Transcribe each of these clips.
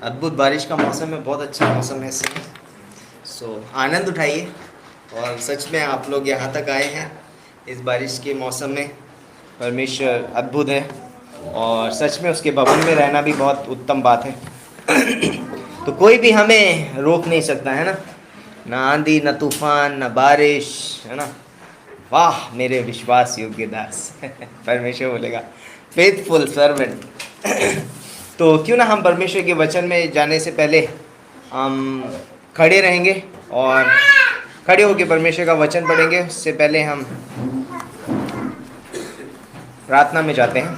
अद्भुत बारिश का मौसम है, बहुत अच्छा मौसम है इस समय। आनंद उठाइए। और सच में आप लोग यहाँ तक आए हैं इस बारिश के मौसम में। परमेश्वर अद्भुत है और सच में उसके भवन में रहना भी बहुत उत्तम बात है। तो कोई भी हमें रोक नहीं सकता है ना, ना आंधी, ना तूफान, ना बारिश, है ना। वाह मेरे विश्वास योग्य दास परमेश्वर बोलेगा, फेथफुल सर्वेंट। तो क्यों ना हम परमेश्वर के वचन में जाने से पहले हम खड़े रहेंगे और खड़े होकर परमेश्वर का वचन पढ़ेंगे। उससे पहले हम प्रार्थना में जाते हैं।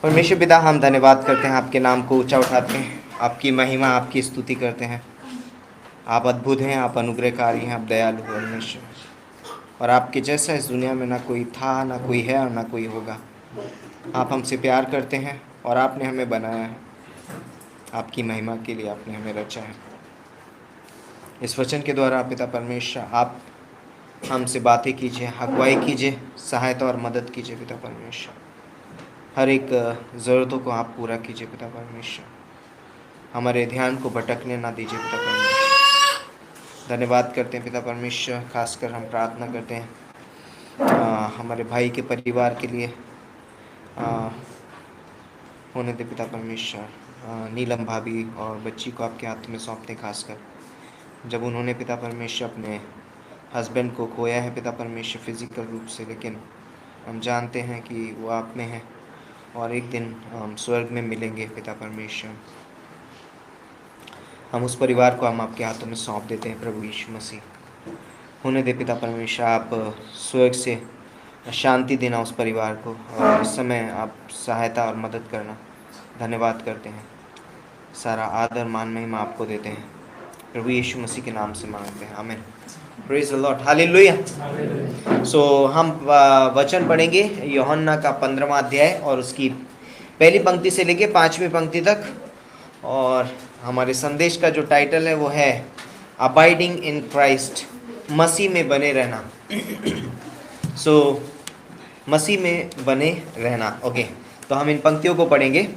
परमेश्वर पिता, हम धन्यवाद करते हैं, आपके नाम को ऊंचा उठाते हैं, आपकी महिमा, आपकी स्तुति करते हैं। आप अद्भुत हैं, आप अनुग्रहकारी हैं, आप दयालु परमेश्वर, और आपके जैसा इस दुनिया में ना कोई था, ना कोई है और ना कोई होगा। आप हमसे प्यार करते हैं और आपने हमें बनाया है, आपकी महिमा के लिए आपने हमें रचा है। इस वचन के द्वारा पिता परमेश्वर आप हमसे बातें कीजिए, अगुवाई कीजिए, सहायता और मदद कीजिए पिता परमेश्वर। हर एक ज़रूरतों को आप पूरा कीजिए पिता परमेश्वर। हमारे ध्यान को भटकने ना दीजिए पिता परमेश्वर। धन्यवाद करते हैं पिता परमेश्वर। खासकर हम प्रार्थना करते हैं हमारे भाई के परिवार के लिए। होने दे पिता परमेश्वर, नीलम भाभी और बच्ची को आपके हाथ में सौंपते, खासकर जब उन्होंने पिता परमेश्वर अपने हस्बैंड को खोया है पिता परमेश्वर फिजिकल रूप से, लेकिन हम जानते हैं कि वो आप में है और एक दिन हम स्वर्ग में मिलेंगे पिता परमेश्वर। हम उस परिवार को हम आपके हाथों में सौंप देते हैं प्रभु यीशु मसीह। होने दे पिता परमेश्वर, आप स्वर्ग से शांति देना उस परिवार को, और इस समय आप सहायता और मदद करना। धन्यवाद करते हैं, सारा आदर मान महिमा आपको देते हैं, प्रभु यीशु मसीह के नाम से मांगते हैं, आमीन। Praise the Lord, hallelujah. हम वचन पढ़ेंगे यूहन्ना का 15वां अध्याय और उसकी पहली पंक्ति से लेके 5वीं पंक्ति तक। और हमारे संदेश का जो टाइटल है वो है अबाइडिंग इन क्राइस्ट, मसीह में बने रहना। मसीह में बने रहना। ओके, तो हम इन पंक्तियों को पढ़ेंगे।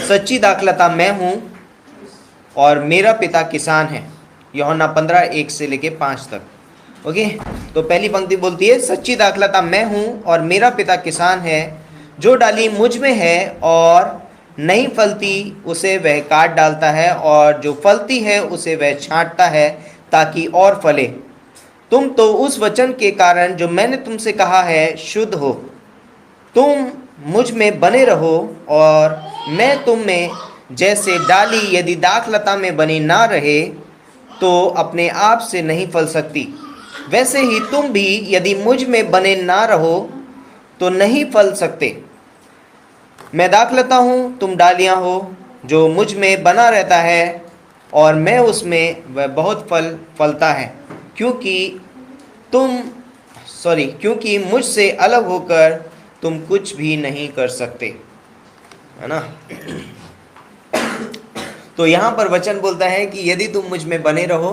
सच्ची दाखलता मैं हूँ और मेरा पिता किसान है। यूहन्ना 15:1 से लेके 5 तक। ओके, तो पहली पंक्ति बोलती है, सच्ची दाखलता मैं हूँ और मेरा पिता किसान है। जो डाली मुझ में है और नहीं फलती उसे वह काट डालता है, और जो फलती है उसे वह छांटता है ताकि और फले। तुम तो उस वचन के कारण जो मैंने तुमसे कहा है शुद्ध हो। तुम मुझ में बने रहो और मैं तुम में। जैसे डाली यदि दाखलता में बनी ना रहे तो अपने आप से नहीं फल सकती, वैसे ही तुम भी यदि मुझ में बने ना रहो तो नहीं फल सकते। मैं दाखलता हूँ, तुम डालियाँ हो। जो मुझ में बना रहता है और मैं उसमें, वह बहुत फल फलता है, क्योंकि मुझसे अलग होकर तुम कुछ भी नहीं कर सकते, है ना। तो यहाँ पर वचन बोलता है कि यदि तुम मुझ में बने रहो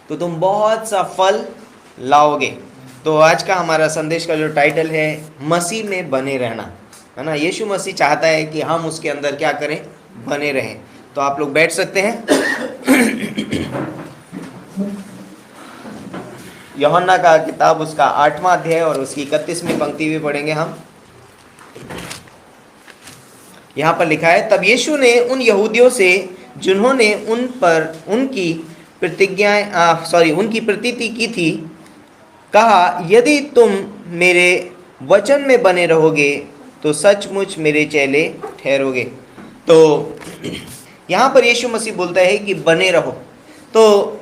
तो तुम बहुत सा फल लाओगे। तो आज का हमारा संदेश का जो टाइटल है, मसीह में बने रहना, है ना। यीशु मसीह चाहता है कि हम उसके अंदर क्या करें, बने रहें। तो आप लोग बैठ सकते हैं। यूहन्ना का किताब उसका 8वां अध्याय और उसकी 31वीं पंक्ति भी पढ़ेंगे हम। यहाँ पर लिखा है, तब यीशु ने उन यहूदियों से जिन्होंने उन पर उनकी प्रतीति की थी कहा, यदि तुम मेरे वचन में बने रहोगे तो सचमुच मेरे चेले ठहरोगे। तो यहाँ पर यीशु मसीह बोलता है कि बने रहो। तो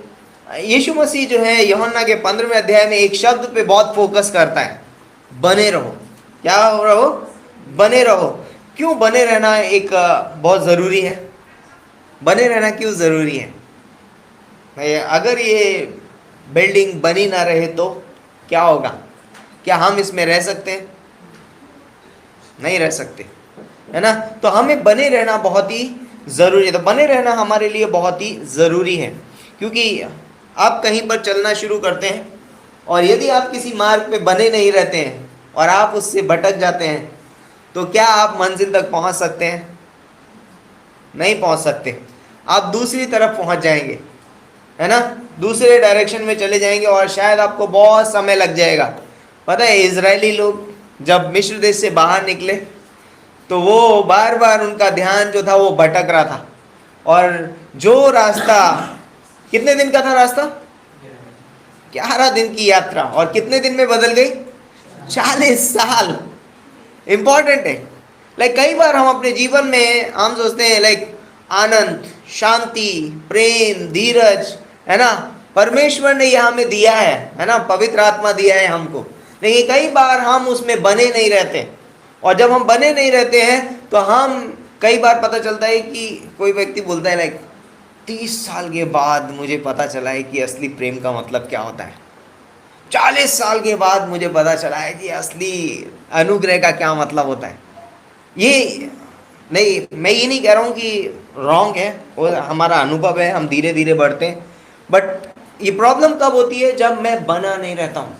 यीशु मसीह जो है यूहन्ना के 15वें अध्याय में एक शब्द पे बहुत फोकस करता है, बने रहो। क्या रहो? बने रहो। क्यों बने रहना एक बहुत ज़रूरी है? बने रहना क्यों ज़रूरी है? अगर ये बिल्डिंग बनी ना रहे तो क्या होगा? क्या हम इसमें रह सकते हैं? नहीं रह सकते, है ना। तो हमें बने रहना बहुत ही ज़रूरी है। तो बने रहना हमारे लिए बहुत ही ज़रूरी है, क्योंकि आप कहीं पर चलना शुरू करते हैं और यदि आप किसी मार्ग पे बने नहीं रहते हैं और आप उससे भटक जाते हैं तो क्या आप मंजिल तक पहुंच सकते हैं? नहीं पहुंच सकते, आप दूसरी तरफ पहुंच जाएंगे, है ना, दूसरे डायरेक्शन में चले जाएंगे और शायद आपको बहुत समय लग जाएगा। पता है इजरायली लोग जब मिस्र देश से बाहर निकले तो वो बार बार उनका ध्यान जो था वो भटक रहा था, और जो रास्ता, कितने दिन का था रास्ता, 11 दिन की यात्रा, और कितने दिन में बदल गई, 40 साल। इंपॉर्टेंट है। लाइक कई बार हम अपने जीवन में हम सोचते हैं लाइक आनंद, शांति, प्रेम, धीरज, है ना, परमेश्वर ने यह हमें दिया है ना, पवित्र आत्मा दिया है हमको, लेकिन कई बार हम उसमें बने नहीं रहते, और जब हम बने नहीं रहते हैं तो हम कई बार पता चलता है कि कोई व्यक्ति बोलता है लाइक 30 साल के बाद मुझे पता चला है कि असली प्रेम का मतलब क्या होता है, 40 साल के बाद मुझे पता चला है कि असली अनुग्रह का क्या मतलब होता है। ये नहीं, मैं ये नहीं कह रहा हूँ कि रॉन्ग है, वो हमारा अनुभव है, हम धीरे धीरे बढ़ते हैं, बट ये प्रॉब्लम कब होती है, जब मैं बना नहीं रहता हूँ।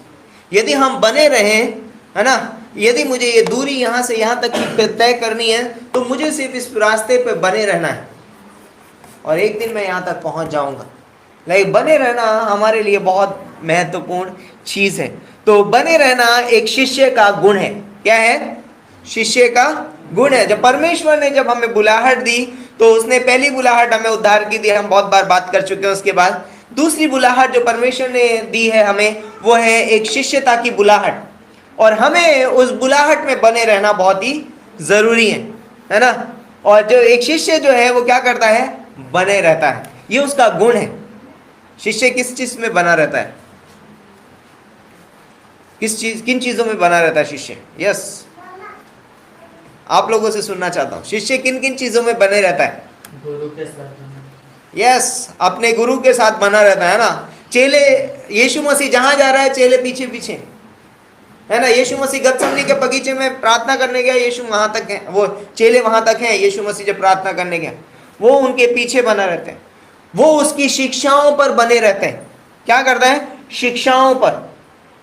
यदि हम बने रहें, है ना, यदि मुझे ये दूरी यहाँ से यहाँ तक की तय करनी है तो मुझे सिर्फ इस रास्ते पे बने रहना है, और एक दिन मैं यहाँ तक पहुँच जाऊँगा। लाइक बने रहना हमारे लिए बहुत महत्वपूर्ण चीज है। तो बने रहना एक शिष्य का गुण है। क्या है? शिष्य का गुण है। जब परमेश्वर ने जब हमें बुलाहट दी तो उसने पहली बुलाहट हमें उद्धार की दी, हम बहुत बार बात कर चुके हैं। उसके बाद दूसरी बुलाहट जो परमेश्वर ने दी है हमें, वो है एक शिष्यता की बुलाहट, और हमें उस बुलाहट में बने रहना बहुत ही जरूरी है ना। और जो एक शिष्य जो है वो क्या करता है? बने रहता है, ये उसका गुण है। शिष्य किस चीज में बना रहता है? किन चीजों में बना रहता है शिष्य? यस, आप लोगों से सुनना चाहता हूं, शिष्य किन किन चीजों में बने रहता है? गुरु के साथ। यस, अपने गुरु के साथ बना रहता है ना। चेले, यीशु मसीह जहां जा रहा है चेले पीछे पीछे, है ना। यीशु मसीह गतसमनी के बगीचे में प्रार्थना करने गया, यीशु वहां तक है, वो चेले वहां तक हैं। यीशु मसीह जब प्रार्थना करने गया वो उनके पीछे बना रहते हैं, वो उसकी शिक्षाओं पर बने रहते हैं। क्या करता है? शिक्षाओं पर।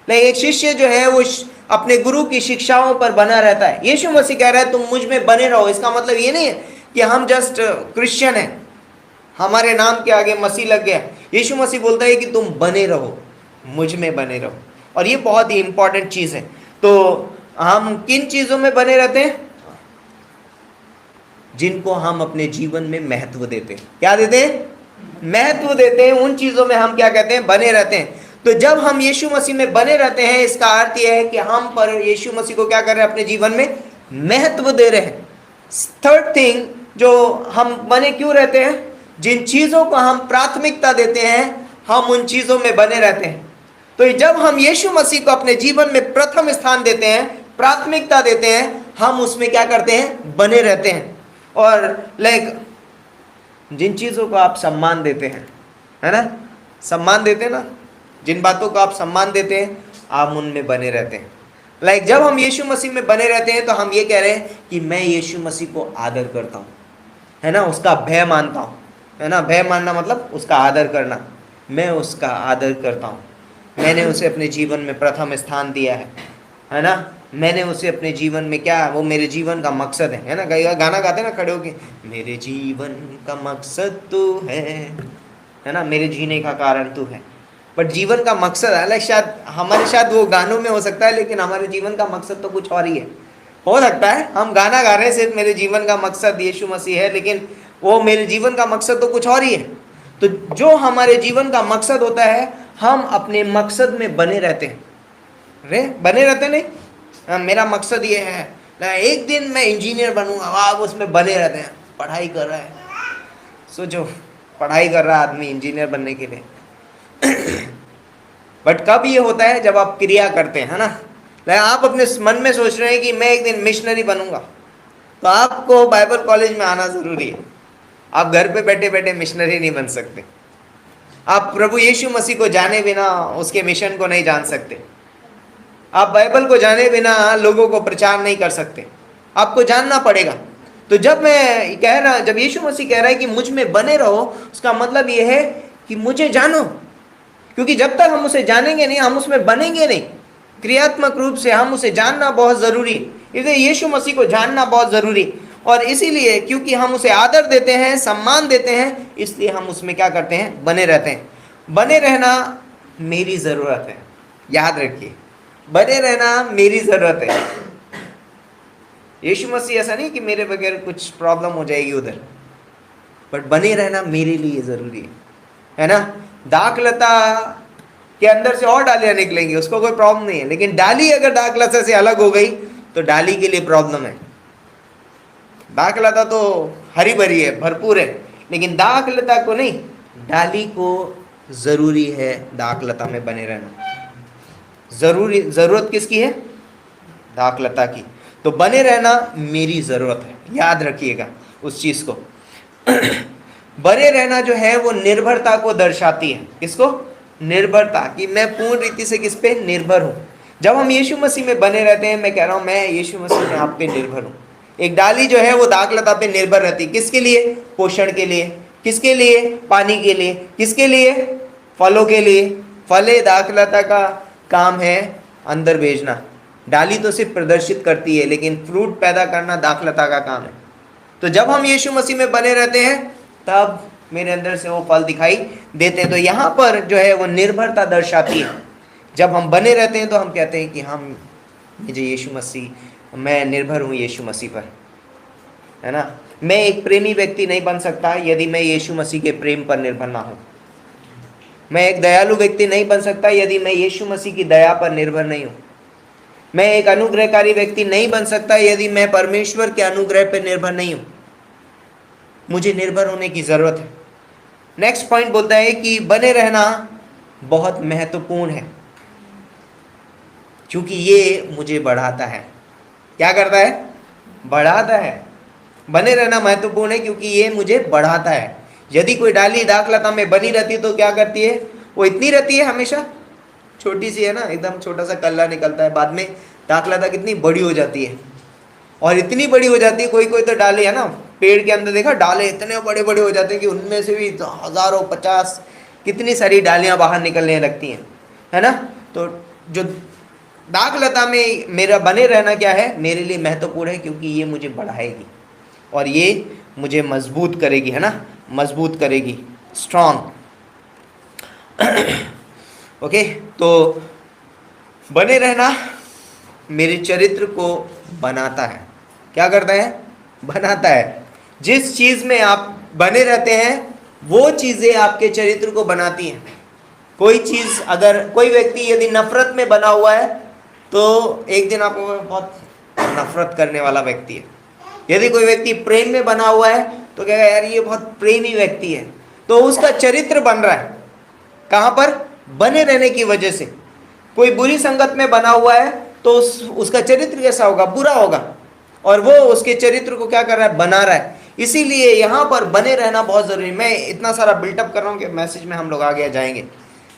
एक शिष्य जो है वो अपने गुरु की शिक्षाओं पर बना रहता है। यीशु मसीह कह रहा है तुम मुझ में बने रहो। इसका मतलब ये नहीं है कि हम जस्ट क्रिश्चियन हैं, हमारे नाम के आगे मसीह लग गया। यीशु मसीह बोलता है कि तुम बने रहो, मुझ में बने रहो, और ये बहुत ही इंपॉर्टेंट चीज है। तो हम किन चीजों में बने रहते हैं? जिनको हम अपने जीवन में महत्व देते हैं। क्या देते हैं? महत्व देते हैं। उन चीजों में हम क्या कहते हैं? बने रहते हैं। तो जब हम यीशु मसीह में बने रहते हैं, इसका अर्थ यह है कि हम पर यीशु मसीह को क्या कर रहे हैं? अपने जीवन में महत्व दे रहे हैं। थर्ड थिंग, जो हम बने क्यों रहते हैं? जिन चीजों को हम प्राथमिकता देते हैं, हम उन चीजों में बने रहते हैं। तो जब हम यीशु मसीह को अपने जीवन में प्रथम स्थान देते हैं, प्राथमिकता देते हैं, हम उसमें क्या करते हैं? बने रहते हैं। और जिन चीजों को आप सम्मान देते हैं, है ना, सम्मान देते हैं ना, जिन बातों को आप सम्मान देते हैं, आप उनमें बने रहते हैं। जब हम यीशु मसीह में बने रहते हैं तो हम ये कह रहे हैं कि मैं यीशु मसीह को आदर करता हूँ, है ना, उसका भय मानता हूँ, है ना। भय मानना मतलब उसका आदर करना। मैं उसका आदर करता हूँ, मैंने उसे अपने जीवन में प्रथम स्थान दिया है ना। मैंने उसे अपने जीवन में क्या, वो मेरे जीवन का मकसद है ना। कई गाना गाते हैं ना खड़े होके, मेरे जीवन का मकसद तू है ना, मेरे जीने का कारण तू है। बट जीवन का मकसद अलग, शायद वो गानों में हो सकता है, लेकिन हमारे जीवन का मकसद तो कुछ और ही है। हो सकता है हम गाना गा रहे हैं सिर्फ मेरे जीवन का मकसद यीशु मसीह है, लेकिन वो मेरे जीवन का मकसद तो कुछ और ही है। तो जो हमारे जीवन का मकसद होता है, हम अपने मकसद में बने रहते हैं। बने रहते नहीं, मेरा मकसद ये है एक दिन मैं इंजीनियर बनूंगा, आप उसमें बने रहते हैं। पढ़ाई कर रहा है, सोचो, पढ़ाई कर रहा आदमी इंजीनियर बनने के लिए। बट कब ये होता है? जब आप क्रिया करते हैं, है ना। आप अपने मन में सोच रहे हैं कि मैं एक दिन मिशनरी बनूंगा, तो आपको बाइबल कॉलेज में आना जरूरी है। आप घर पे बैठे बैठे मिशनरी नहीं बन सकते। आप प्रभु यीशु मसीह को जाने बिना उसके मिशन को नहीं जान सकते। आप बाइबल को जाने बिना लोगों को प्रचार नहीं कर सकते, आपको जानना पड़ेगा। तो जब जब यीशु मसीह कह रहा है कि मुझ में बने रहो, उसका मतलब यह है कि मुझे जानो, क्योंकि जब तक हम उसे जानेंगे नहीं, हम उसमें बनेंगे नहीं। क्रियात्मक रूप से हम उसे जानना बहुत जरूरी है, इसलिए यीशु मसीह को जानना बहुत जरूरी। और इसीलिए क्योंकि हम उसे आदर देते हैं, सम्मान देते हैं, इसलिए हम उसमें क्या करते हैं, बने रहते हैं। बने रहना मेरी ज़रूरत है, याद रखिए, बने रहना मेरी ज़रूरत है। यीशु मसीह ऐसा नहीं कि मेरे बगैर कुछ प्रॉब्लम हो जाएगी उधर, बट बने रहना मेरे लिए ज़रूरी है ना। दाखलता के अंदर से और डालियां निकलेंगी, उसको कोई प्रॉब्लम नहीं है, लेकिन डाली अगर दाखलता से अलग हो गई तो डाली के लिए प्रॉब्लम है। दाखलता तो हरी भरी है, भरपूर है, लेकिन दाखलता को नहीं, डाली को जरूरी है दाखलता में बने रहना। जरूरत किसकी है? दाखलता की। तो बने रहना मेरी जरूरत है, याद रखिएगा उस चीज को। बने रहना जो है वो निर्भरता को दर्शाती है। किसको? निर्भरता, कि मैं पूर्ण रीति से किस पे निर्भर हूं। जब हम यीशु मसीह में बने रहते हैं, मैं कह रहा हूं मैं यीशु मसीह में आप पे निर्भर हूं। एक डाली जो है वो दाखलता पे निर्भर रहती है, किसके लिए? पोषण के लिए। किसके लिए? पानी के लिए। किसके लिए? फलों के लिए। फले दाखलता का काम है अंदर भेजना, डाली तो सिर्फ प्रदर्शित करती है, लेकिन फ्रूट पैदा करना दाखलता का काम है। तो जब हम यीशु मसीह में बने रहते हैं तब मेरे अंदर से वो फल दिखाई देते हैं। तो यहाँ पर जो है वो निर्भरता दर्शाती है। जब हम बने रहते हैं तो हम कहते हैं कि हम, मुझे यीशु मसीह, मैं निर्भर हूँ यीशु मसीह पर, है ना। मैं एक प्रेमी व्यक्ति नहीं बन सकता यदि मैं यीशु मसीह के प्रेम पर निर्भर ना हूँ। मैं एक दयालु व्यक्ति नहीं बन सकता यदि मैं यीशु मसीह की दया पर निर्भर नहीं हूँ। मैं एक अनुग्रहकारी व्यक्ति नहीं बन सकता यदि मैं परमेश्वर के अनुग्रह पर निर्भर नहीं हूँ। मुझे निर्भर होने की जरूरत है। नेक्स्ट पॉइंट बोलता है कि बने रहना बहुत महत्वपूर्ण है, क्योंकि ये मुझे बढ़ाता है। क्या करता है? बढ़ाता है। बने रहना महत्वपूर्ण है क्योंकि ये मुझे बढ़ाता है। यदि कोई डाली दाखलता में बनी रहती है तो क्या करती है? वो इतनी रहती है, हमेशा छोटी सी है ना, एकदम छोटा सा कल्ला निकलता है, बाद में दाखलता कितनी बड़ी हो जाती है, और इतनी बड़ी हो जाती है, कोई कोई तो डाले है ना, पेड़ के अंदर देखा डाले इतने बड़े बड़े हो जाते हैं कि उनमें से भी हजारों 50 कितनी सारी डालियां बाहर निकलने लगती हैं, है ना। तो जो दाखलता में मेरा बने रहना क्या है, मेरे लिए महत्वपूर्ण है, क्योंकि ये मुझे बढ़ाएगी और ये मुझे मजबूत करेगी, है ना, मजबूत करेगी, स्ट्रांग। ओके, तो बने रहना मेरे चरित्र को बनाता है। क्या करता है? बनाता है। जिस चीज में आप बने रहते हैं वो चीजें आपके चरित्र को बनाती हैं। कोई चीज, अगर कोई व्यक्ति यदि नफरत में बना हुआ है तो एक दिन आपको बहुत नफरत करने वाला व्यक्ति है। यदि कोई व्यक्ति प्रेम में बना हुआ है तो कहेगा यार ये बहुत प्रेमी व्यक्ति है, तो उसका चरित्र बन रहा है। कहां पर? बने रहने की वजह से। कोई बुरी संगत में बना हुआ है तो उसका चरित्र कैसा होगा? बुरा होगा, और वो उसके चरित्र को क्या कर रहा है? बना रहा है। इसीलिए यहाँ पर बने रहना बहुत जरूरी है। मैं इतना सारा बिल्टअप कर रहा हूँ कि मैसेज में हम लोग आगे जाएंगे,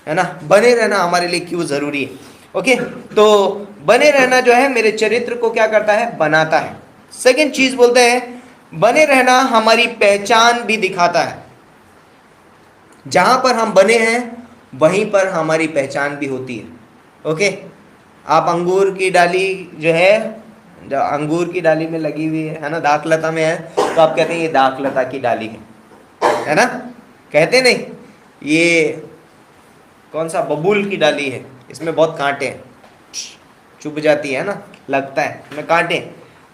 है ना। बने रहना हमारे लिए क्यों जरूरी है। ओके, तो बने रहना जो है मेरे चरित्र को क्या करता है? बनाता है। सेकंड चीज बोलते हैं, बने रहना हमारी पहचान भी दिखाता है। जहां पर हम बने हैं वहीं पर हमारी पहचान भी होती है। ओके, आप अंगूर की डाली जो है, जो अंगूर की डाली में लगी हुई है ना, दाखलता में है, तो आप कहते हैं ये दाखलता की डाली है ना, कहते नहीं। ये कौन सा बबूल की डाली है, इसमें बहुत कांटे हैं, चुभ जाती है ना, लगता है इसमें कांटे।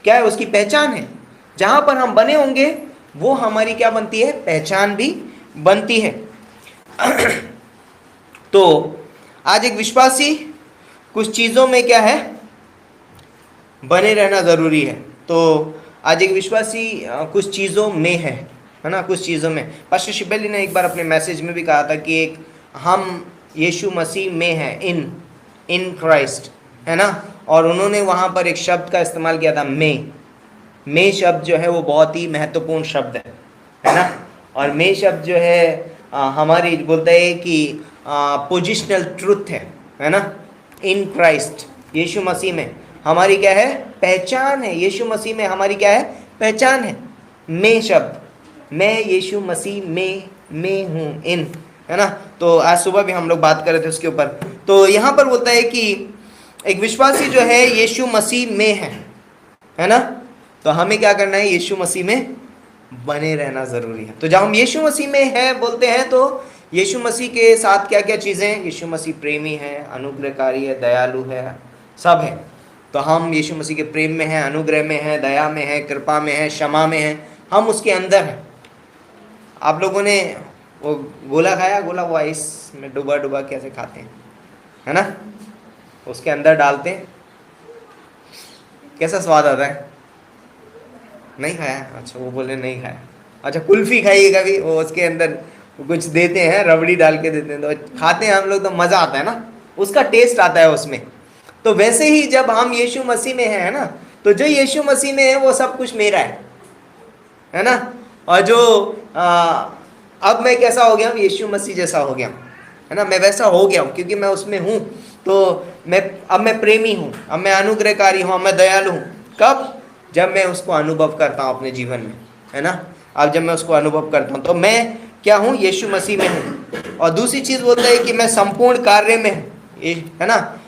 क्या है? उसकी पहचान है। जहां पर हम बने होंगे वो हमारी क्या बनती है? पहचान भी बनती है। तो आज एक विश्वासी कुछ चीजों में क्या है? बने रहना जरूरी है। तो आज एक विश्वासी कुछ चीजों में है ना, कुछ चीजों में। पास्टर शिबेली ने एक बार अपने मैसेज में भी कहा था कि एक हम यीशु मसीह में हैं, इन क्राइस्ट, है ना। और उन्होंने वहाँ पर एक शब्द का इस्तेमाल किया था, मे शब्द जो है वो बहुत ही महत्वपूर्ण शब्द है ना। और मे शब्द जो है हमारी बोलता है कि पोजिशनल ट्रुथ है ना। इन क्राइस्ट, यीशु मसीह में हमारी क्या है? पहचान है। यीशु मसीह में हमारी क्या है? पहचान है। मे शब्द, मैं यीशु मसीह में हूँ, इन, है ना। तो आज सुबह भी हम लोग बात कर रहे थे उसके ऊपर। तो यहाँ पर बोलता है कि एक विश्वासी जो है यीशु मसीह में है ना। तो हमें क्या करना है, यीशु मसीह में बने रहना जरूरी है। तो जब हम यीशु मसीह में है बोलते हैं तो यीशु मसीह के साथ क्या क्या चीजें हैं, यीशु मसीह प्रेमी है, अनुग्रहकारी है, दयालु है, सब है। तो हम यीशु मसीह के प्रेम में हैं, अनुग्रह में हैं, दया में हैं, कृपा में हैं, क्षमा में हैं, हम उसके अंदर हैं। आप लोगों ने वो गोला खाया, गोला वो आइस में डुबा डुबा कैसे खाते हैं, है ना, उसके अंदर डालते हैं, कैसा स्वाद आता है? नहीं खाया? अच्छा, वो बोले नहीं खाया। अच्छा, कुल्फी खाइए कभी, वो उसके अंदर कुछ देते हैं, रबड़ी डाल के देते हैं, तो खाते हैं हम लोग, तो मज़ा आता है ना, उसका टेस्ट आता है उसमें। तो वैसे ही जब हम यीशु मसीह में हैं ना, तो जो यीशु मसीह में है वो सब कुछ मेरा है ना। और जो अब मैं कैसा हो गया हूँ, यीशु मसीह जैसा हो गया हूँ, है ना, मैं वैसा हो गया हूँ क्योंकि मैं उसमें हूँ। तो अब मैं प्रेमी हूँ, अब मैं अनुग्रहकारी हूँ, अब मैं दयालु हूँ। कब? जब मैं उसको अनुभव करता हूँ अपने जीवन में, है ना। अब जब मैं उसको अनुभव करता हूँ तो मैं क्या हूँ, यीशु मसीह में हूँ। और दूसरी चीज़ बोलता है कि मैं संपूर्ण कार्य में, है ना,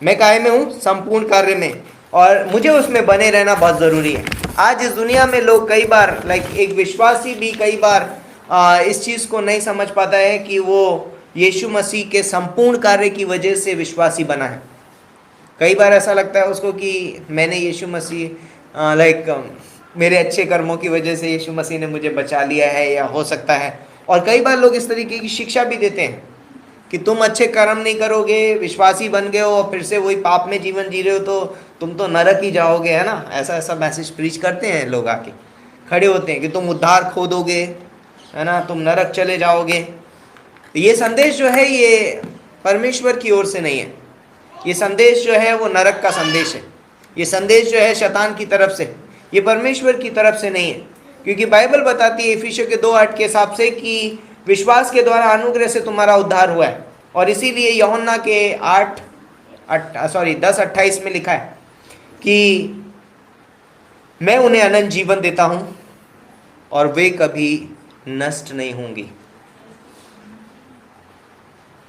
मैं काहे में हूँ, संपूर्ण कार्य में, और मुझे उसमें बने रहना बहुत ज़रूरी है। आज इस दुनिया में लोग कई बार एक विश्वासी भी कई बार इस चीज़ को नहीं समझ पाता है कि वो यीशु मसीह के संपूर्ण कार्य की वजह से विश्वासी बना है। कई बार ऐसा लगता है उसको कि मैंने यीशु मसीह मेरे अच्छे कर्मों की वजह से यीशु मसीह ने मुझे बचा लिया है, या हो सकता है। और कई बार लोग इस तरीके की शिक्षा भी देते हैं कि तुम अच्छे कर्म नहीं करोगे, विश्वासी बन गए हो और फिर से वही पाप में जीवन जी रहे हो तो तुम तो नरक ही जाओगे, है ना। ऐसा ऐसा मैसेज प्रीच करते हैं लोग, आके खड़े होते हैं कि तुम उद्धार खो दोगे, है ना, तुम नरक चले जाओगे। तो ये संदेश जो है ये परमेश्वर की ओर से नहीं है। ये संदेश जो है वो नरक का संदेश है। ये संदेश जो है शैतान की तरफ से, ये परमेश्वर की तरफ से नहीं है। क्योंकि बाइबल बताती है इफिसियों के 2:8 के हिसाब से कि विश्वास के द्वारा अनुग्रह से तुम्हारा उद्धार हुआ है। और इसीलिए यूहन्ना के 10:28 में लिखा है कि मैं उन्हें अनंत जीवन देता हूं और वे कभी नष्ट नहीं होंगी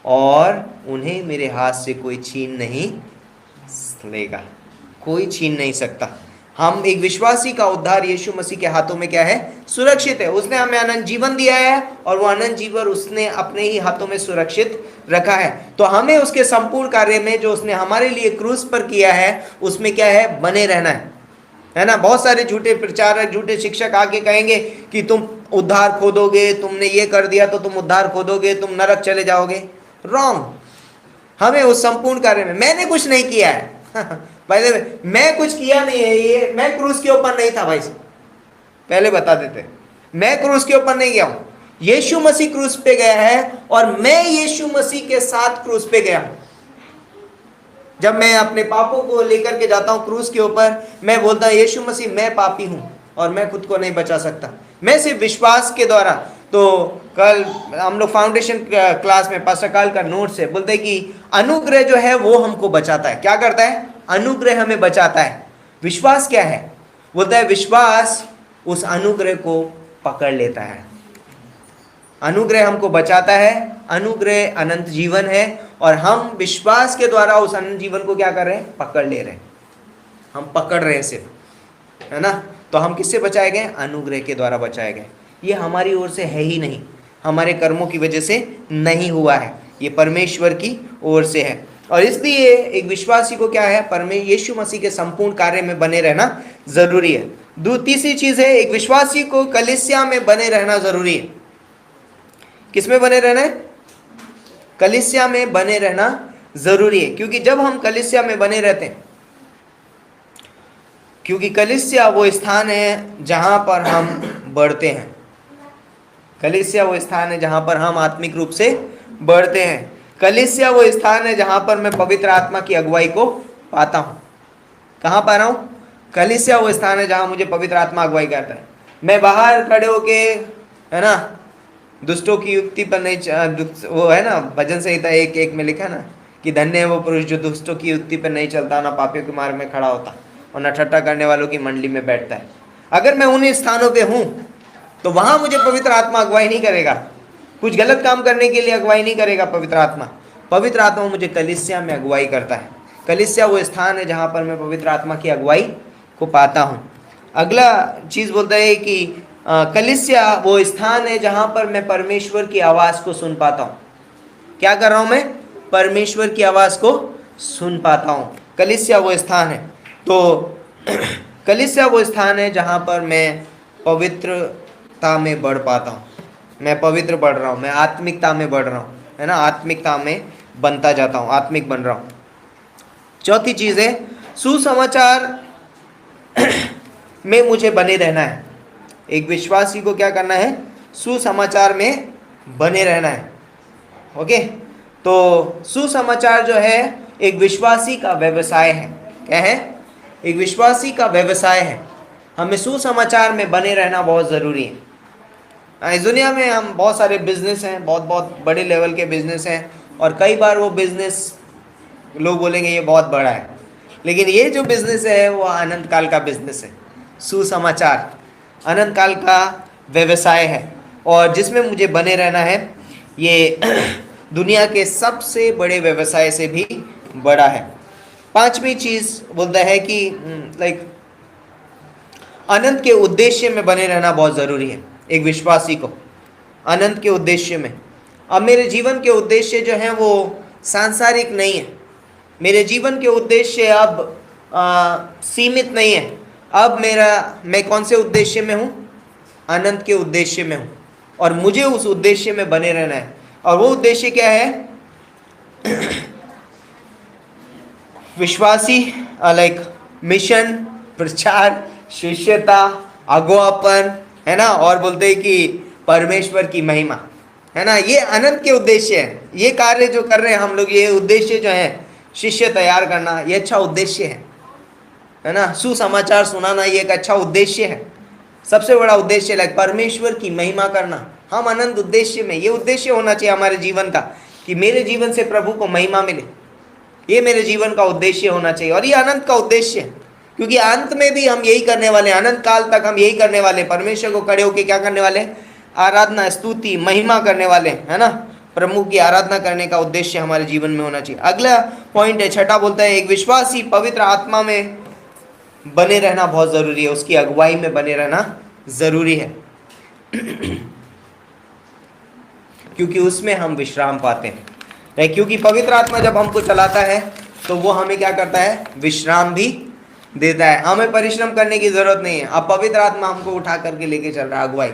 और उन्हें मेरे हाथ से कोई छीन नहीं लेगा, कोई छीन नहीं सकता। हम एक विश्वासी का उद्धार यीशु मसीह के हाथों में क्या है, सुरक्षित है। उसने हमें अनंत जीवन दिया है और वो अनंत जीवन उसने अपने ही हाथों में सुरक्षित रखा है। तो हमें उसके संपूर्ण कार्य में जो उसने हमारे लिए क्रूस पर किया है उसमें क्या है, बने रहना है ना। बहुत सारे झूठे प्रचारक, झूठे शिक्षक आके कहेंगे कि तुम उद्धार खो दोगे, तुमने ये कर दिया तो तुम उद्धार खो दोगे, तुम नरक चले जाओगे। रॉन्ग। हमें उस संपूर्ण कार्य में, मैंने कुछ नहीं किया है भाई, मैं कुछ किया नहीं है, ये मैं क्रूस के ऊपर नहीं था भाई, पहले बता देते, मैं क्रूस के ऊपर नहीं गया हूं, यीशु मसीह क्रूस पे गया है और मैं यीशु मसीह के साथ क्रूस पे गया हूं। जब मैं अपने पापों को लेकर के जाता हूं क्रूस के ऊपर, मैं बोलता हूं यीशु मसीह मैं पापी हूं और मैं खुद को नहीं बचा सकता, मैं सिर्फ विश्वास के द्वारा। तो कल हम लोग फाउंडेशन क्लास में पास्टर काल का नोट से बोलते हैं कि अनुग्रह जो है वो हमको बचाता है। क्या करता है? अनुग्रह हमें बचाता है। विश्वास क्या है? बोलता है विश्वास उस अनुग्रह को पकड़ लेता है। अनुग्रह हमको बचाता है, अनुग्रह अनंत जीवन है और हम विश्वास के द्वारा उस अनंत जीवन को क्या कर रहे हैं, पकड़ ले रहे हैं। हम पकड़ रहे हैं सिर्फ, है ना। तो हम किससे बचाए गए? अनुग्रह के द्वारा बचाए गए। ये हमारी ओर से है ही नहीं, हमारे कर्मों की वजह से नहीं हुआ है, ये परमेश्वर की ओर से है। और इसलिए एक विश्वासी को क्या है, यीशु मसीह के संपूर्ण कार्य में बने रहना जरूरी है। तीसरी चीज है, एक विश्वासी को कलीसिया में बने रहना जरूरी है। किस में बने रहना है? कलीसिया में बने रहना जरूरी है। क्योंकि जब हम कलीसिया में बने रहते हैं, क्योंकि कलीसिया वो स्थान है जहां पर हम बढ़ते हैं। कलीसिया वो स्थान है जहां पर हम आत्मिक रूप से बढ़ते हैं। कलीसिया वो स्थान है जहां पर मैं पवित्र आत्मा की अगुवाई को पाता हूं। कहां पा रहा हूं? कलीसिया वो स्थान है जहां मुझे पवित्र आत्मा अगुवाई करता है। मैं बाहर खड़े होके, है ना, दुष्टों की युक्ति पर नहीं, वो है ना भजन संहिता 1:1 में लिखा ना कि धन्य है वो पुरुष जो दुष्टों की युक्ति पर नहीं चलता, ना पापियों के मार्ग में खड़ा होता और न ठट्ठा करने वालों की मंडली में बैठता है। अगर मैं उन्हीं स्थानों पे हूं तो वहां मुझे पवित्र आत्मा अगुवाई नहीं करेगा, कुछ गलत काम करने के लिए अगुवाई नहीं करेगा पवित्र आत्मा। पवित्र आत्मा मुझे कलीसिया में अगुवाई करता है। कलीसिया वो स्थान है जहां पर मैं पवित्र आत्मा की अगुवाई को पाता हूं। अगला चीज बोलता है कि कलीसिया वो स्थान है जहां पर मैं परमेश्वर की आवाज को सुन पाता हूं। क्या कर रहा हूं मैं? परमेश्वर की आवाज को सुन पाता हूं। कलीसिया वो स्थान है। तो कलीसिया वो स्थान है जहां पर मैं पवित्रता में बढ़ पाता हूं। मैं पवित्र बढ़ रहा हूं, मैं आत्मिकता में बढ़ रहा हूं, है ना, आत्मिकता में बनता जाता हूं, आत्मिक बन रहा हूं। चौथी चीज है सुसमाचार में मुझे बने रहना है। एक विश्वासी को क्या करना है? सुसमाचार में बने रहना है। ओके, तो सुसमाचार जो है एक विश्वासी का व्यवसाय है। क्या है? एक विश्वासी का व्यवसाय है। हमें सुसमाचार में बने रहना बहुत ज़रूरी है। इस दुनिया में हम बहुत सारे बिजनेस हैं, बहुत बहुत बड़े लेवल के बिजनेस हैं, और कई बार वो बिजनेस लोग बोलेंगे ये बहुत बड़ा है, लेकिन ये जो बिजनेस है वो अनंत काल का बिजनेस है। सुसमाचार अनंत काल का व्यवसाय है, और जिसमें मुझे बने रहना है। ये दुनिया के सबसे बड़े व्यवसाय से भी बड़ा है। पांचवी चीज बोलता है कि लाइक अनंत के उद्देश्य में बने रहना बहुत ज़रूरी है एक विश्वासी को। अनंत के उद्देश्य में। अब मेरे जीवन के उद्देश्य जो हैं वो सांसारिक नहीं है। मेरे जीवन के उद्देश्य अब सीमित नहीं है। अब मैं कौन से उद्देश्य में हूँ? अनंत के उद्देश्य में हूँ, और मुझे उस उद्देश्य में बने रहना है। और वो उद्देश्य क्या है? विश्वासी लाइक मिशन, प्रचार, शिष्यता, अगुवापन, है ना, और बोलते हैं कि परमेश्वर की महिमा, है ना। ये अनंत के उद्देश्य है। ये कार्य जो कर रहे हैं हम लोग, ये उद्देश्य जो है शिष्य तैयार करना, ये अच्छा उद्देश्य है ना। सुसमाचार सुनाना ये एक अच्छा उद्देश्य है। सबसे बड़ा उद्देश्य लाइक परमेश्वर की महिमा करना। हम अनंत उद्देश्य में, ये उद्देश्य होना चाहिए हमारे जीवन का कि मेरे जीवन से प्रभु को महिमा मिले। ये मेरे जीवन का उद्देश्य होना चाहिए, और ये अनंत का उद्देश्य है, क्योंकि अंत में भी हम यही करने वाले, अनंत काल तक हम यही करने वाले। परमेश्वर को खड़े होकर क्या करने वाले? आराधना, स्तुति, महिमा करने वाले, है ना। प्रभु की आराधना करने का उद्देश्य हमारे जीवन में होना चाहिए। अगला पॉइंट है, छठा बोलता है एक विश्वासी पवित्र आत्मा में बने रहना बहुत जरूरी है। उसकी अगुवाई में बने रहना जरूरी है क्योंकि उसमें हम विश्राम पाते हैं। क्योंकि पवित्र आत्मा जब हमको चलाता है तो वो हमें क्या करता है? विश्राम भी देता है। हमें परिश्रम करने की जरूरत नहीं है। अब पवित्र आत्मा हमको उठा करके लेके चल रहा है अगुवाई।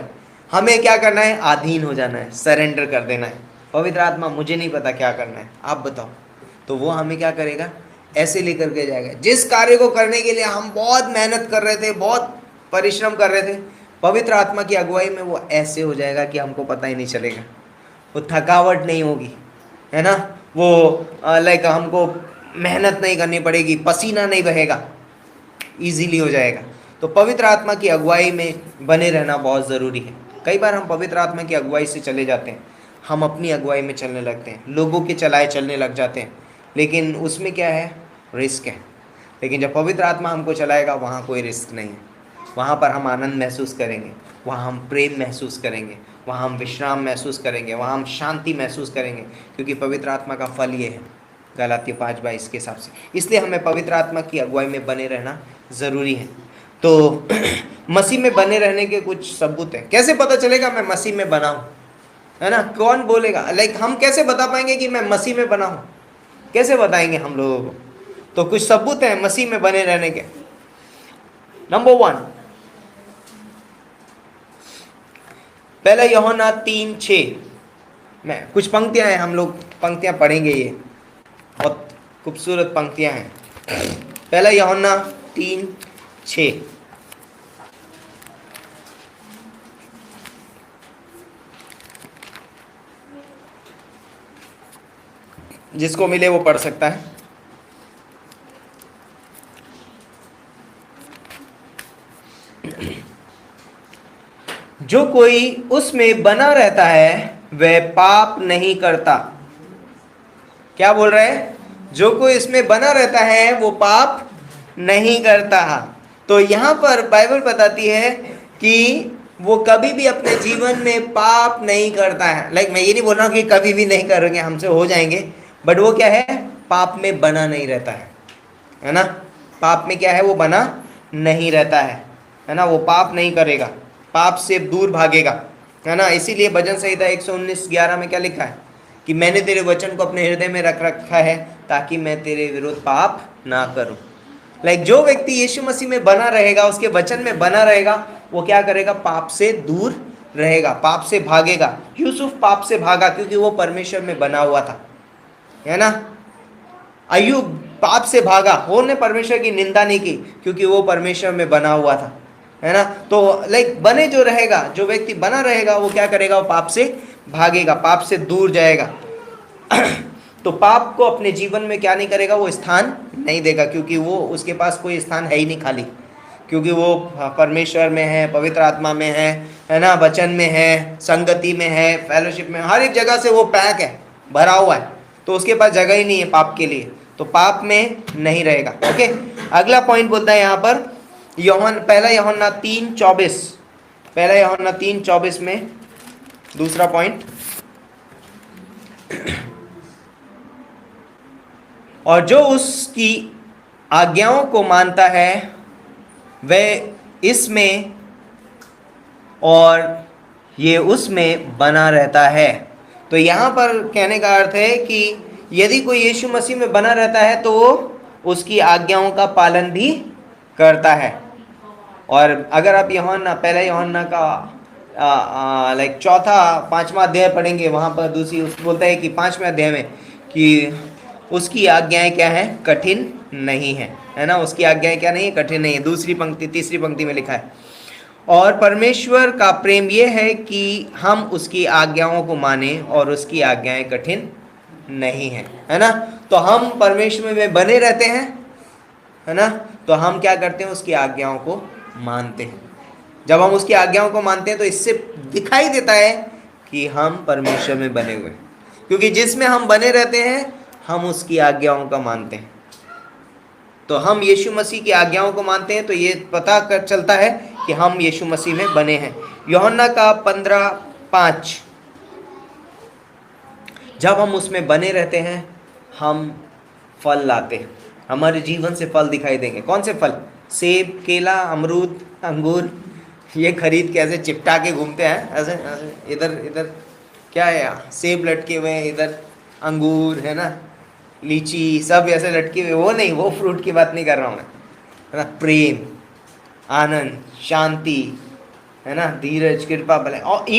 हमें क्या करना है? अधीन हो जाना है, सरेंडर कर देना है। पवित्र आत्मा मुझे नहीं पता क्या करना है, आप बताओ। तो वो हमें क्या करेगा? ऐसे लेकर के जाएगा। जिस कार्य को करने के लिए हम बहुत मेहनत कर रहे थे, बहुत परिश्रम कर रहे थे, पवित्र आत्मा की अगुवाई में वो ऐसे हो जाएगा कि हमको पता ही नहीं चलेगा। वो थकावट नहीं होगी, है ना। वो लाइक हमको मेहनत नहीं करनी पड़ेगी, पसीना नहीं बहेगा, इजीली हो जाएगा। तो पवित्र आत्मा की अगुवाई में बने रहना बहुत ज़रूरी है। कई बार हम पवित्र आत्मा की अगुवाई से चले जाते हैं, हम अपनी अगुवाई में चलने लगते हैं, लोगों के चलाए चलने लग जाते हैं, लेकिन उसमें क्या है? रिस्क है। लेकिन जब पवित्र आत्मा हमको चलाएगा वहाँ कोई रिस्क नहीं है। वहाँ पर हम आनंद महसूस करेंगे, वहाँ हम प्रेम महसूस करेंगे, वहाँ हम विश्राम महसूस करेंगे, वहाँ हम शांति महसूस करेंगे, क्योंकि पवित्र आत्मा का फल ये है गलातियों 5:22 के हिसाब से। इसलिए हमें पवित्र आत्मा की अगुवाई में बने रहना ज़रूरी है। तो मसीह में बने रहने के कुछ सबूत हैं। कैसे पता चलेगा मैं मसीह में बना हूँ, है ना? कौन बोलेगा? लाइक हम कैसे बता पाएंगे कि मैं मसीह में बना हूँ? कैसे बताएंगे हम लोगों को? तो कुछ सबूत हैं मसीह में बने रहने के। नंबर 1, पहला यूहन्ना 3:6 में कुछ पंक्तियां हैं, हम लोग पंक्तियां पढ़ेंगे। ये बहुत खूबसूरत पंक्तियां हैं। पहला यूहन्ना 3:6, जिसको मिले वो पढ़ सकता है। जो कोई उसमें बना रहता है वह पाप नहीं करता। क्या बोल रहे हैं? जो कोई इसमें बना रहता है वो पाप नहीं करता। तो यहाँ पर बाइबल बताती है कि वो कभी भी अपने जीवन में पाप नहीं करता है। लाइक मैं ये नहीं बोल रहा हूँ कि कभी भी नहीं करेंगे, हमसे हो जाएंगे, बट वो क्या है? पाप में बना नहीं रहता है ना। पाप में क्या है? वो बना नहीं रहता है है ना, वो पाप नहीं करेगा, पाप से दूर भागेगा, है ना। इसीलिए भजन संहिता 119:11 में क्या लिखा है कि मैंने तेरे वचन को अपने हृदय में रख रखा है ताकि मैं तेरे विरुद्ध पाप ना करूं। जो व्यक्ति यीशु मसीह में बना रहेगा, उसके वचन में बना रहेगा, वो क्या करेगा, पाप से दूर रहेगा, पाप से भागेगा। यूसुफ पाप से भागा क्योंकि वो परमेश्वर में बना हुआ था, है ना। अय्यूब पाप से भागा, वो ने परमेश्वर की निंदा नहीं की क्योंकि वो परमेश्वर में बना हुआ था, है ना। तो बने जो रहेगा, जो व्यक्ति बना रहेगा, वो क्या करेगा, वो पाप से भागेगा, पाप से दूर जाएगा। तो पाप को अपने जीवन में क्या नहीं करेगा, वो स्थान नहीं देगा, क्योंकि वो उसके पास कोई स्थान है ही नहीं खाली, क्योंकि वो परमेश्वर में है, पवित्र आत्मा में है ना, वचन में है, संगति में है, फेलोशिप में, हर एक जगह से वो पैक है, भरा हुआ है। तो उसके पास जगह ही नहीं है पाप के लिए, तो पाप में नहीं रहेगा। ओके, अगला पॉइंट बोलता है यहाँ पर पहला यूहन्ना 3:24, पहला यूहन्ना 3:24 में दूसरा पॉइंट, और जो उसकी आज्ञाओं को मानता है वह इसमें और ये उसमें बना रहता है। तो यहाँ पर कहने का अर्थ है कि यदि कोई यीशु मसीह में बना रहता है तो वो उसकी आज्ञाओं का पालन भी करता है। और अगर आप पहला यूहन्ना का चौथा 5वां अध्याय पढ़ेंगे, वहाँ पर दूसरी बोलता है कि 5वें अध्याय में कि उसकी आज्ञाएं क्या है, कठिन नहीं है ना। उसकी आज्ञाएं क्या नहीं है, कठिन नहीं है। दूसरी पंक्ति, तीसरी पंक्ति में लिखा है, और परमेश्वर का प्रेम यह है कि हम उसकी आज्ञाओं को माने और उसकी आज्ञाएं कठिन नहीं है ना। तो हम परमेश्वर में बने रहते हैं, है ना, तो हम क्या करते हैं, उसकी आज्ञाओं को मानते हैं। जब हम उसकी आज्ञाओं को मानते हैं तो इससे दिखाई देता है कि हम परमेश्वर में बने हुए हैं, क्योंकि जिसमें हम बने रहते हैं हम उसकी आज्ञाओं का मानते हैं। तो हम यीशु मसीह की आज्ञाओं को मानते हैं, तो ये पता कर चलता है कि हम यीशु मसीह में बने हैं। यूहन्ना का 15:5, जब हम उसमें बने रहते हैं हम फल लाते हैं, हमारे जीवन से फल दिखाई देंगे। कौन से फल, सेब, केला, अमरूद, अंगूर, ये खरीद के ऐसे चिपटा के घूमते हैं, ऐसे इधर इधर क्या है यहाँ, सेब लटके हुए हैं, इधर अंगूर है ना, लीची, सब ऐसे लटके हुए, वो नहीं, वो फ्रूट की बात नहीं कर रहा हूँ मैं, है ना। प्रेम, आनंद, शांति, है ना, धीरज, कृपा, भलाई, और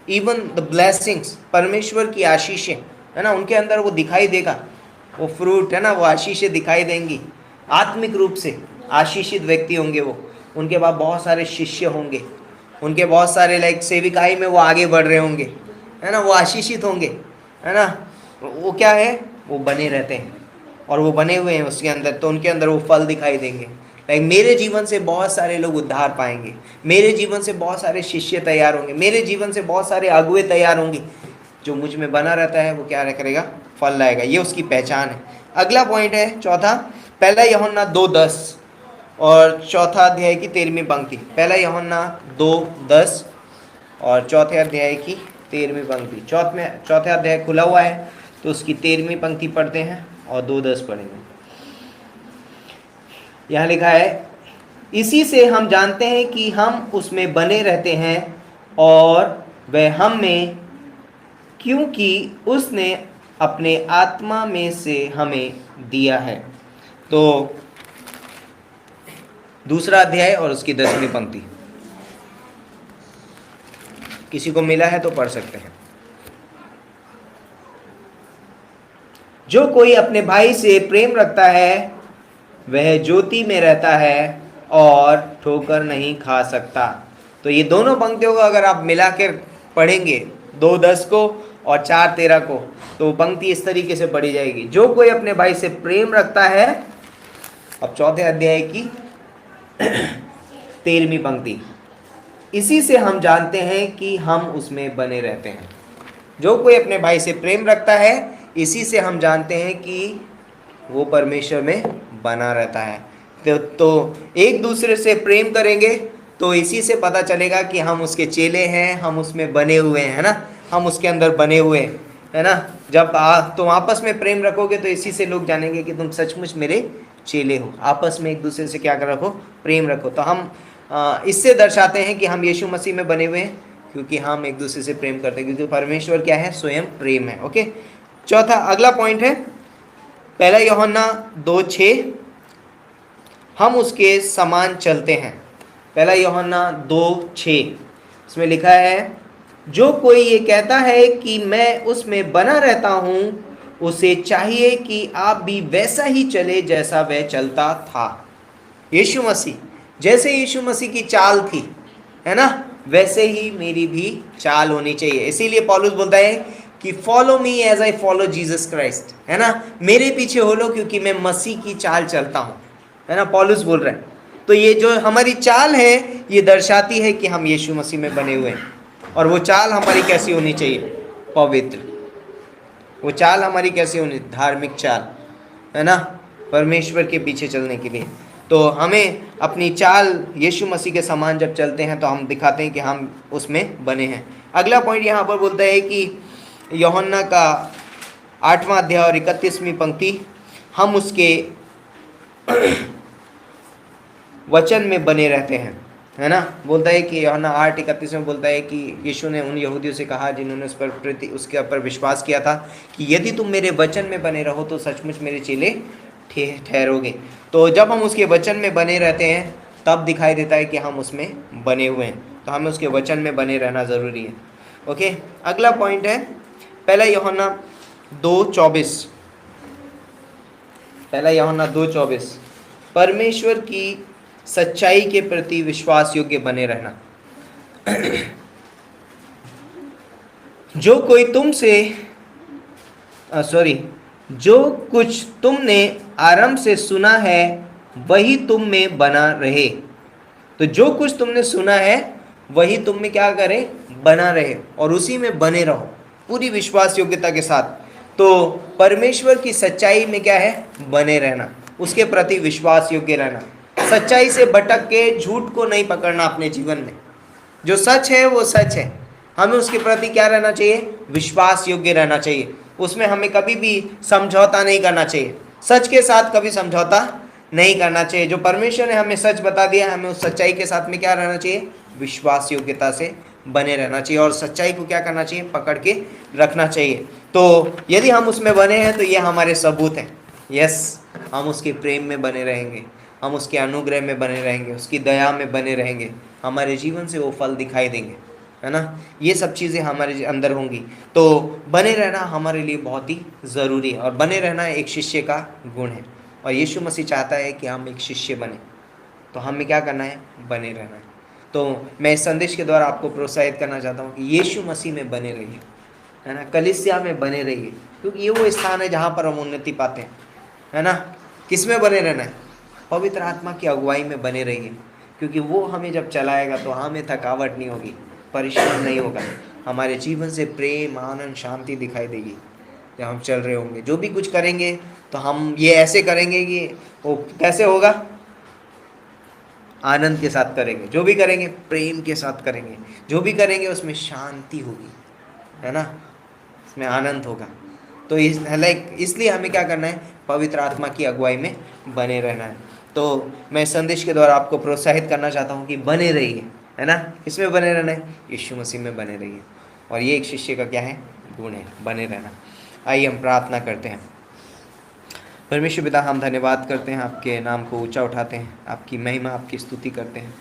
इवन द ब्लेसिंग्स, परमेश्वर की आशीषें, है ना, उनके अंदर वो दिखाई देगा, वो फ्रूट, है ना, वो आशीषें दिखाई देंगी। आत्मिक रूप से आशीषित व्यक्ति होंगे वो, उनके पास बहुत सारे शिष्य होंगे, उनके बहुत सारे सेविकाई में वो आगे बढ़ रहे होंगे, है ना, वो आशीषित होंगे, है ना। वो क्या है, वो बने रहते हैं और वो बने हुए हैं उसके अंदर, तो उनके अंदर वो फल दिखाई देंगे। मेरे जीवन से बहुत सारे लोग उद्धार पाएंगे, मेरे जीवन से बहुत सारे शिष्य तैयार होंगे, मेरे जीवन से बहुत सारे अगुए तैयार होंगे। जो मुझ में बना रहता है वो क्या करेगा, फल लाएगा, ये उसकी पहचान है। अगला पॉइंट है चौथा, पहला यूहन्ना 2:10 और चौथा अध्याय की 13वीं पंक्ति। पहला यूहन्ना 2:10 और चौथे अध्याय की 13वीं पंक्ति। चौथा अध्याय खुला हुआ है तो उसकी 13वीं पंक्ति पढ़ते हैं और 2:10 पढ़ेंगे। यहाँ लिखा है, इसी से हम जानते हैं कि हम उसमें बने रहते हैं और वह हम में, क्योंकि उसने अपने आत्मा में से हमें दिया है। तो दूसरा अध्याय और उसकी 10वीं पंक्ति, किसी को मिला है तो पढ़ सकते हैं। जो कोई अपने भाई से प्रेम रखता है वह ज्योति में रहता है और ठोकर नहीं खा सकता। तो ये दोनों पंक्तियों को अगर आप मिला कर पढ़ेंगे, 2:10 को और 4:13 को, तो पंक्ति इस तरीके से पढ़ी जाएगी, जो कोई अपने भाई से प्रेम रखता है। अब चौथे अध्याय की 13वीं पंक्ति, इसी से हम जानते हैं कि हम उसमें बने रहते हैं। जो कोई अपने भाई से प्रेम रखता है, इसी से हम जानते हैं कि वो परमेश्वर में बना रहता है। तो एक दूसरे से प्रेम करेंगे तो इसी से पता चलेगा कि हम उसके चेले हैं, हम उसमें बने हुए हैं, है ना, हम उसके अंदर बने हुए हैं, है ना। जब तुम आपस में प्रेम रखोगे तो इसी से लोग जानेंगे कि तुम सचमुच मेरे चेले हो। आपस में एक दूसरे से क्या कर रखो, प्रेम रखो। तो हम इससे दर्शाते हैं कि हम यीशु मसीह में बने हुए हैं, क्योंकि हम एक दूसरे से प्रेम करते हैं, क्योंकि परमेश्वर क्या है, स्वयं प्रेम है। ओके, चौथा अगला पॉइंट है पहला यूहन्ना 2:6, हम उसके समान चलते हैं। पहला यूहन्ना 2:6 इसमें लिखा है, जो कोई ये कहता है कि मैं उसमें बना रहता हूँ, उसे चाहिए कि आप भी वैसा ही चले जैसा वह चलता था। यीशु मसीह, जैसे यीशु मसीह की चाल थी, है ना, वैसे ही मेरी भी चाल होनी चाहिए। इसीलिए पौलुस बोलता है कि follow me as I follow Jesus Christ, है ना, मेरे पीछे हो लो क्योंकि मैं मसीह की चाल चलता हूँ, है ना, पौलुस बोल रहे हैं। तो ये जो हमारी चाल है, ये दर्शाती है कि हम यीशु मसीह में बने हुए हैं। और वो चाल हमारी कैसी होनी चाहिए, पवित्र। वो चाल हमारी कैसी होनी, धार्मिक चाल, है ना, परमेश्वर के पीछे चलने के लिए। तो हमें अपनी चाल यीशु मसीह के समान जब चलते हैं तो हम दिखाते हैं कि हम उसमें बने हैं। अगला पॉइंट यहाँ पर बोलता है कि यूहन्ना का 8वां अध्याय और 31वीं पंक्ति, हम उसके वचन में बने रहते हैं, है ना। बोलता है कि यूहन्ना 8:31 में बोलता है कि यीशु ने उन यहूदियों से कहा जिन्होंने उसके ऊपर विश्वास किया था कि यदि तुम मेरे वचन में बने रहो तो सचमुच मेरे चेले ठहरोगे। तो जब हम उसके वचन में बने रहते हैं तब दिखाई देता है कि हम उसमें बने हुए हैं। तो हमें उसके वचन में बने रहना ज़रूरी है। ओके, अगला पॉइंट है पहला यूहन्ना 2:24। पहला यूहन्ना 2:24, परमेश्वर की सच्चाई के प्रति विश्वास योग्य बने रहना। जो कोई तुमसे जो कुछ तुमने आरंभ से सुना है वही तुम में बना रहे। तो जो कुछ तुमने सुना है वही तुम में क्या करे, बना रहे, और उसी में बने रहो पूरी विश्वास योग्यता के साथ। तो परमेश्वर की सच्चाई में क्या है, बने रहना, उसके प्रति विश्वास योग्य रहना, सच्चाई से भटक के झूठ को नहीं पकड़ना अपने जीवन में। जो सच है वो सच है, हमें उसके प्रति क्या रहना चाहिए, विश्वास योग्य रहना चाहिए। उसमें हमें कभी भी समझौता नहीं करना चाहिए, सच के साथ कभी समझौता नहीं करना चाहिए। जो परमेश्वर ने हमें सच बता दिया, हमें उस सच्चाई के साथ में क्या रहना चाहिए, विश्वास योग्यता से बने रहना चाहिए, और सच्चाई को क्या करना चाहिए, पकड़ के रखना चाहिए। तो यदि हम उसमें बने हैं तो ये हमारे सबूत हैं। यस, हम उसके प्रेम में बने रहेंगे, हम उसके अनुग्रह में बने रहेंगे, उसकी दया में बने रहेंगे, हमारे जीवन से वो फल दिखाई देंगे, है ना। ये सब चीज़ें हमारे अंदर होंगी। तो बने रहना हमारे लिए बहुत ही ज़रूरी है, और बने रहना एक शिष्य का गुण है। और यीशु मसीह चाहता है कि हम एक शिष्य बने, तो हमें क्या करना है, बने रहना है। तो मैं इस संदेश के द्वारा आपको प्रोत्साहित करना चाहता हूँ कि यीशु मसीह में बने रहिए, है ना, कलीसिया में बने रहिए, क्योंकि ये वो स्थान है जहाँ पर हम उन्नति पाते हैं, है ना। किस में बने रहना है, पवित्र आत्मा की अगुवाई में बने रहिए, क्योंकि वो हमें जब चलाएगा तो हमें थकावट नहीं होगी, परिश्रम नहीं होगा, हमारे जीवन से प्रेम, आनंद, शांति दिखाई देगी जब हम चल रहे होंगे। जो भी कुछ करेंगे तो हम ये ऐसे करेंगे कि वो कैसे होगा, आनंद के साथ करेंगे। जो भी करेंगे प्रेम के साथ करेंगे, जो भी करेंगे उसमें शांति होगी, है ना, उसमें आनंद होगा। तो इसलिए हमें क्या करना है, पवित्र आत्मा की अगुवाई में बने रहना है। तो मैं इस संदेश के द्वारा आपको प्रोत्साहित करना चाहता हूँ कि बने रहिए, है ना। किसमें बने रहना है, यीशु मसीह में बने रहिए, और ये एक शिष्य का क्या है, गुण है, बने रहना। आइए हम प्रार्थना करते हैं। परमेश्वर पिता, हम धन्यवाद करते हैं, आपके नाम को ऊंचा उठाते हैं, आपकी महिमा, आपकी स्तुति करते हैं,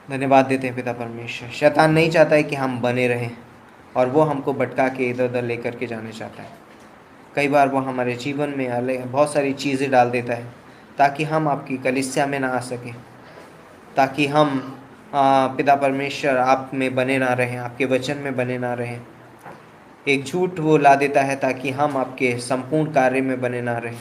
धन्यवाद देते हैं पिता परमेश्वर। शैतान नहीं चाहता है कि हम बने रहें, और वो हमको भटका के इधर उधर लेकर के जाने चाहता है। कई बार वो हमारे जीवन में बहुत सारी चीज़ें डाल देता है ताकि हम आपकी कलीसिया में ना आ सकें, ताकि हम पिता परमेश्वर आप में बने ना रहें, आपके वचन में बने ना रहें। एक झूठ वो ला देता है ताकि हम आपके संपूर्ण कार्य में बने ना रहें।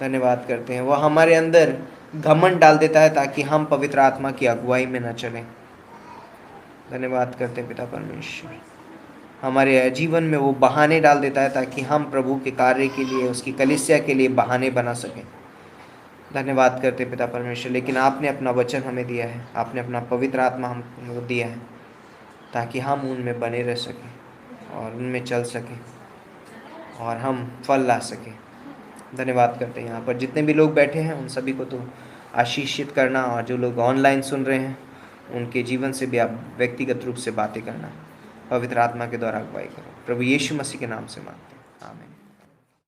धन्यवाद करते हैं, वो हमारे अंदर घमंड डाल देता है ताकि हम पवित्र आत्मा की अगुवाई में न चलें। धन्यवाद करते हैं पिता परमेश्वर, हमारे जीवन में वो बहाने डाल देता है ताकि हम प्रभु के कार्य के लिए, उसकी कलीसिया के लिए बहाने बना सकें। धन्यवाद करते हैं पिता परमेश्वर, लेकिन आपने अपना वचन हमें दिया है, आपने अपना पवित्र आत्मा हमको दिया है ताकि हम उनमें बने रह सकें और उनमें चल सकें और हम फल ला सकें। धन्यवाद करते हैं यहाँ पर जितने भी लोग बैठे हैं उन सभी को तो आशीषित करना, और जो लोग ऑनलाइन सुन रहे हैं उनके जीवन से भी आप व्यक्तिगत रूप से बातें करना, पवित्र आत्मा के द्वारा अगुवाई करो। प्रभु यीशु मसीह के नाम से मांगते हैं, आमीन।